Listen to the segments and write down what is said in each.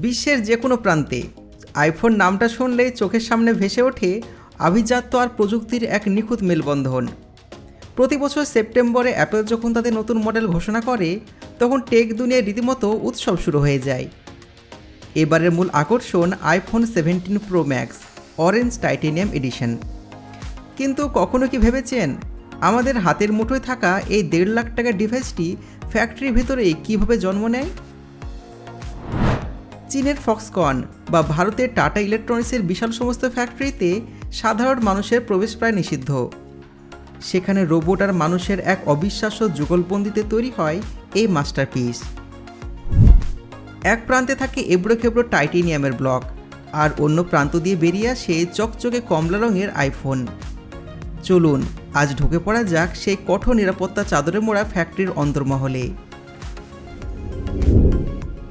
বিশ্বের যে কোনো প্রান্তে আইফোন নামটা শুনলেই চোখের সামনে ভেসে ওঠে আভিজাত্য আর প্রযুক্তির এক নিখুঁত মেলবন্ধন। প্রতি বছর সেপ্টেম্বরে অ্যাপল যখন তাদের নতুন মডেল ঘোষণা করে তখন টেক দুনিয়ায় রীতিমতো উৎসব শুরু হয়ে যায়। এবারের মূল আকর্ষণ iPhone 17 Pro Max Orange Titanium edition. কিন্তু কখনো কি ভেবেছেন আমাদের হাতের মুঠোয় থাকা এই 1.5 লাখ টাকার ডিভাইসটি ফ্যাক্টরির ভেতরেই কীভাবে জন্ম নেয়? চীনের ফক্সকন বা ভারতের টাটা ইলেকট্রনিক্সের বিশাল সমস্ত ফ্যাক্টরিতে সাধারণ মানুষের প্রবেশ প্রায় নিষিদ্ধ। সেখানে রোবট আর মানুষের এক অবিশ্বাস্য যুগলবন্দিতে তৈরি হয় এই মাস্টারপিস। এক প্রান্তে থাকে এবড়ো খেবড়ো টাইটেনিয়ামের ব্লক, আর অন্য প্রান্ত দিয়ে বেরিয়ে আসে চকচকে কমলা রঙের আইফোন। চলুন আজ ঢুকে পড়া যাক সেই কঠোর নিরাপত্তা চাদরে মোড়া ফ্যাক্টরির অন্তর্মহলে।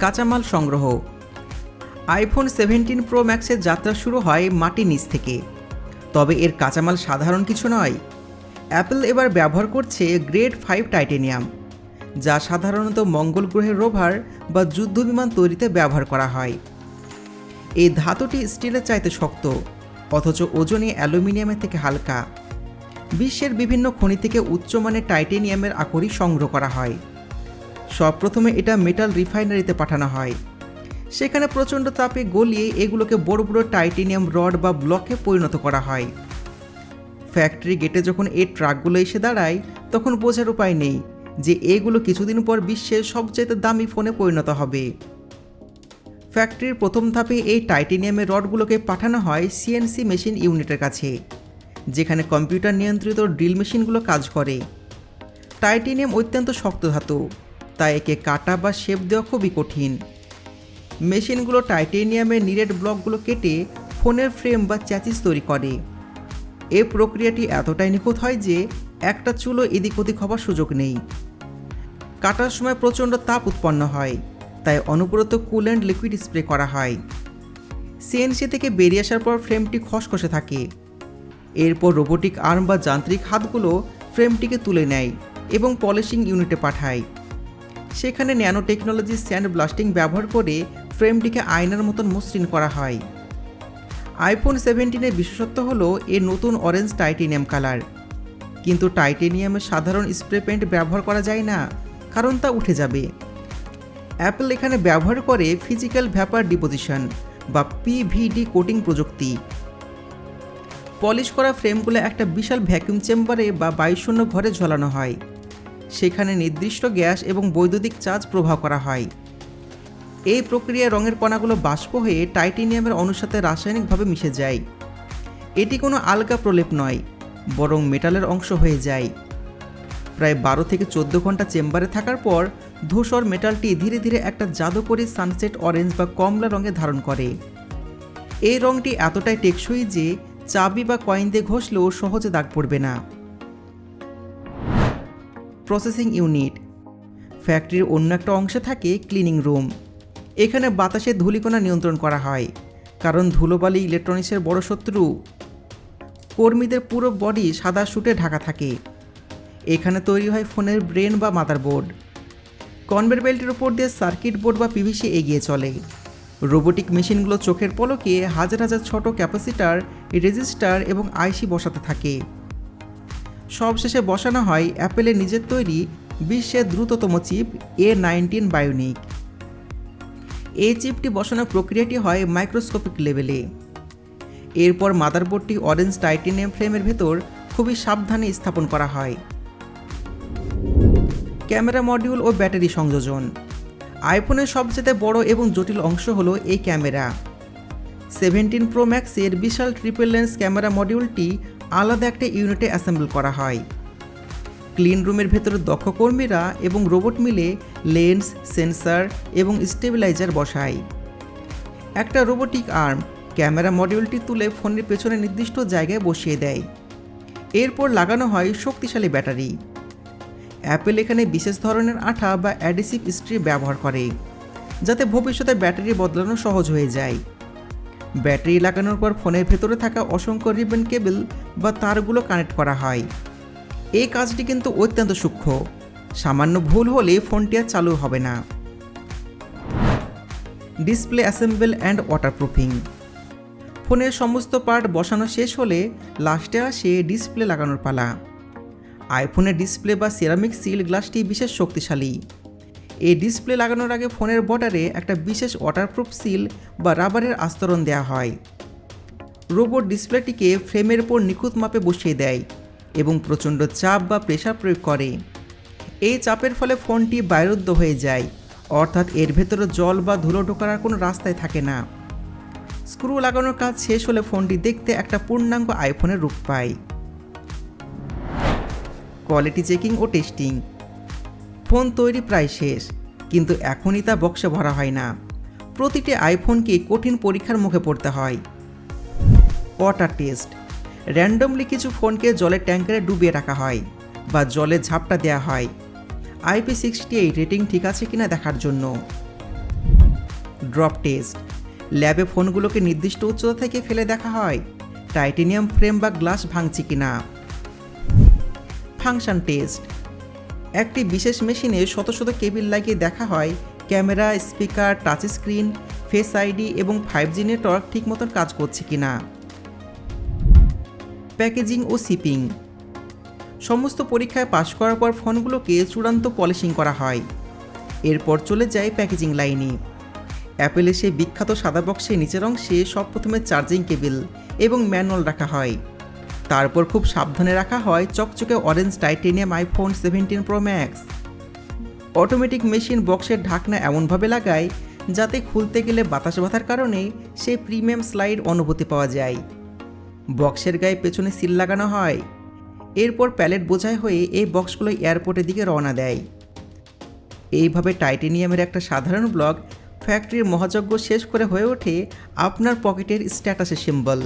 কাঁচামাল সংগ্রহ। আইফোন 17 প্রো ম্যাক্সের যাত্রা শুরু হয় মাটির নিচ থেকে। তবে এর কাঁচামাল সাধারণ কিছু নয়। অ্যাপল এবার ব্যবহার করছে গ্রেড 5 টাইটেনিয়াম, যা সাধারণত মঙ্গল গ্রহের রোভার বা যুদ্ধবিমান তৈরিতে ব্যবহার করা হয়। এই ধাতুটি স্টিলের চাইতে শক্ত, অথচ ওজনে অ্যালুমিনিয়ামের থেকে হালকা। বিশ্বের বিভিন্ন খনি থেকে উচ্চমানের টাইটেনিয়ামের আকরি সংগ্রহ করা হয়। সবপ্রথমে এটা মেটাল রিফাইনারিতে পাঠানো হয়। সেখানে প্রচণ্ড তাপে গলিয়ে এগুলোকে বড় বড় টাইটেনিয়াম রড বা ব্লকে পরিণত করা হয়। ফ্যাক্টরি গেটে যখন এই ট্রাকগুলো এসে দাঁড়ায় তখন বোঝার উপায় নেই যে এগুলো কিছুদিন পর বিশ্বের সবচেয়ে দামি ফোনে পরিণত হবে। ফ্যাক্টরির প্রথম ধাপে এই টাইটেনিয়ামের রডগুলোকে পাঠানো হয় সিএনসি মেশিন ইউনিটের কাছে, যেখানে কম্পিউটার নিয়ন্ত্রিত ড্রিল মেশিনগুলো কাজ করে। টাইটেনিয়াম অত্যন্ত শক্ত ধাতু, তাই একে কাটা বা শেপ দেওয়া খুবই কঠিন। মেশিনগুলো টাইটেনিয়ামের নিরেট ব্লকগুলো কেটে ফোনের ফ্রেম বা চ্যাচিস তৈরি করে। এই প্রক্রিয়াটি এতটাই নিখুঁত হয় যে একটা চুলও এদিক ওদিক হবার সুযোগ নেই। কাটার সময় প্রচণ্ড তাপ উৎপন্ন হয়, তাই অনবরত কুল্যান্ট লিকুইড স্প্রে করা হয়। সিএনসি থেকে বেরিয়ে আসার পর ফ্রেমটি খসখসে থাকে। এরপর রোবোটিক আর্ম বা যান্ত্রিক হাতগুলো ফ্রেমটিকে তুলে নেয় এবং পলিশিং ইউনিটে পাঠায়। সেখানে ন্যানো টেকনোলজি স্যান্ড ব্লাস্টিং ব্যবহার করে ফ্রেমটিকে আয়নার মতন মসৃণ করা হয়। আইফোন 17-এর বিশেষত্ব হলো এর নতুন অরেঞ্জ টাইটেনিয়াম কালার। কিন্তু টাইটেনিয়ামের সাধারণ স্প্রে পেইন্ট ব্যবহার করা যায় না, কারণ তা উঠে যাবে। অ্যাপল এখানে ব্যবহার করে ফিজিক্যাল ভ্যাপার ডিপোজিশন বা পিভিডি কোটিং প্রযুক্তি। পলিশ করা ফ্রেমগুলো একটা বিশাল ভ্যাকুয়াম চেম্বারে বা বায়ুশূন্য ঘরে ঝোলানো হয়। সেখানে নির্দিষ্ট গ্যাস এবং বৈদ্যুতিক চার্জ প্রবাহ করা হয়। এই প্রক্রিয়ায় রঙের কণাগুলো বাষ্প হয়ে টাইটেনিয়ামের অণুর সাথে রাসায়নিকভাবে মিশে যায়। এটি কোনো আলগা প্রলেপ নয়, বরং মেটালের অংশ হয়ে যায়। প্রায় 12 থেকে 14 ঘন্টা চেম্বারে থাকার পর ধূসর মেটালটি ধীরে ধীরে একটা জাদুকরী সানসেট অরেঞ্জ বা কমলা রঙে ধারণ করে। এই রঙটি এতটাই টেকসই যে চাবি বা কয়েন দিয়ে ঘষলেও সহজে দাগ পড়বে না। Processing unit. ফ্যাক্টরির অন্য একটা অংশে থাকে ক্লিনিং রুম। এখানে বাতাসের ধূলিকণা নিয়ন্ত্রণ করা হয়, কারণ ধুলোবালি ইলেকট্রনিক্সের বড় শত্রু। কর্মীদের পুরো বডি সাদা স্যুটে ঢাকা থাকে। এখানে তৈরি হয় ফোনের ব্রেন বা মাদারবোর্ড। কনভেয়ার বেল্টের উপর দিয়ে সার্কিট বোর্ড বা পিভিসি এগিয়ে চলে। রোবোটিক মেশিনগুলো চোখের পলকে হাজার হাজার ছোট ক্যাপাসিটার, রেজিস্টার এবং আইসি বসাতে থাকে। সবশেষে বসানো হয় অ্যাপেলের নিজের তৈরি বিশ্বের দ্রুততম চিপ A19 বায়োনিক। এই চিপটি বসানোর প্রক্রিয়াটি হয় মাইক্রোস্কোপিক লেভেলে। এরপর মাদারবোর্ডটি অরেঞ্জ টাইটেনিয়াম ফ্রেমের ভেতর খুবই সাবধানে স্থাপন করা হয়। ক্যামেরা মডিউল ও ব্যাটারি সংযোজন। আইফোনের সবচেয়ে বড় এবং জটিল অংশ হলো এই ক্যামেরা। 17 প্রো ম্যাক্সের বিশাল ট্রিপল লেন্স ক্যামেরা মডিউলটি আলাদা একটা ইউনিটে অ্যাসেম্বল করা হয়। ক্লিন রুমের ভেতরে দক্ষ কর্মীরা এবং রোবট মিলে লেন্স, সেন্সর এবং স্টেবিলাইজার বসায়। একটা রোবোটিক আর্ম ক্যামেরা মডিউলটি তুলে ফোনের পেছনে নির্দিষ্ট জায়গায় বসিয়ে দেয়। এরপর লাগানো হয় শক্তিশালী ব্যাটারি। অ্যাপল এখানে বিশেষ ধরনের আঠা বা অ্যাডিসিভ স্ট্রি ব্যবহার করে, যাতে ভবিষ্যতে ব্যাটারি বদলানো সহজ হয়ে যায়। ব্যাটারি লাগানোর পর ফোনের ভেতরে থাকা অসংখ্য রিবন কেবল বা তারগুলো কানেক্ট করা হয়। এই কাজটি কিন্তু অত্যন্ত সূক্ষ্ম, সামান্য ভুল হলে ফোনটি আর চালু হবে না। Display assemble and waterproofing. ফোনের সমস্ত পার্ট বসানো শেষ হলে লাস্টে আসে ডিসপ্লে লাগানোর পালা। আইফোনের ডিসপ্লে বা সিরামিক সিল গ্লাসটি বিশেষ শক্তিশালী। এই ডিসপ্লে লাগানোর আগে ফোনের বর্ডারে একটা বিশেষ ওয়াটারপ্রুফ সিল বা রাবারের আস্তরণ দেওয়া হয়। রোবট ডিসপ্লেটিকে ফ্রেমের উপর নিখুঁত মাপে বসিয়ে দেয় এবং প্রচণ্ড চাপ বা প্রেসার প্রয়োগ করে। এই চাপের ফলে ফোনটি বায়ুরুদ্ধ হয়ে যায়, অর্থাৎ এর ভেতরে জল বা ধুলো ঢোকার কোনো রাস্তায় থাকে না। স্ক্রু লাগানোর কাজ শেষ হলে ফোনটি দেখতে একটা পূর্ণাঙ্গ আইফোনের রূপ পায়। কোয়ালিটি চেকিং ও টেস্টিং। ফোন তৈরি প্রায় শেষ, কিন্তু এখনই তা বক্সে ভরা হয় না। প্রতিটি আইফোনকে কঠিন পরীক্ষার মুখে পড়তে হয়। Water test. র্যান্ডমলি কিছু ফোনকে জলের ট্যাঙ্কারে ডুবিয়ে রাখা হয় বা জলে ঝাপটা দেওয়া হয় IP68 রেটিং ঠিক আছে কিনা দেখার জন্য। Drop test. ল্যাবে ফোনগুলোকে নির্দিষ্ট উচ্চতা থেকে ফেলে দেখা হয় টাইটেনিয়াম ফ্রেম বা গ্লাস ভাঙছে কিনা। Function test. একটি বিশেষ মেশিনে শত শত কেবিল লাগিয়ে দেখা হয় camera, speaker, touch screen, face ID এবং 5G নেটওয়ার্ক ঠিক মতন কাজ করছে কিনা। প্যাকেজিং ও শিপিং। সমস্ত পরীক্ষায় পাশ করার পর ফোনগুলোকে চূড়ান্ত পলিশিং করা হয়। এরপর চলে যায় প্যাকেজিং লাইনে। অ্যাপেলের সেই বিখ্যাত সাদা বক্সের নিচের অংশে সব প্রথমে চার্জিং কেবল এবং ম্যানুয়াল রাখা হয়। তারপর খুব সাবধানে রাখা হয় চকচকে orange titanium iPhone 17 Pro max. Automatic machine বক্সের ঢাকনা এমনভাবে লাগায় যাতে খুলতে গেলে বাতাস বাঁধার কারণে সেই প্রিমিয়াম স্লাইড অনুভূতি পাওয়া যায়। বক্সের গায়ে পেছনে সিল লাগানো হয়। এরপর প্যালেট বোঝাই হয়ে এই বক্সগুলো এয়ারপোর্টের দিকে রওনা দেয়। এইভাবে টাইটেনিয়ামের একটা সাধারণ ব্লক ফ্যাক্টরির মহাযজ্ঞ শেষ করে হয়ে ওঠে আপনার পকেটের স্ট্যাটাসের সিম্বল।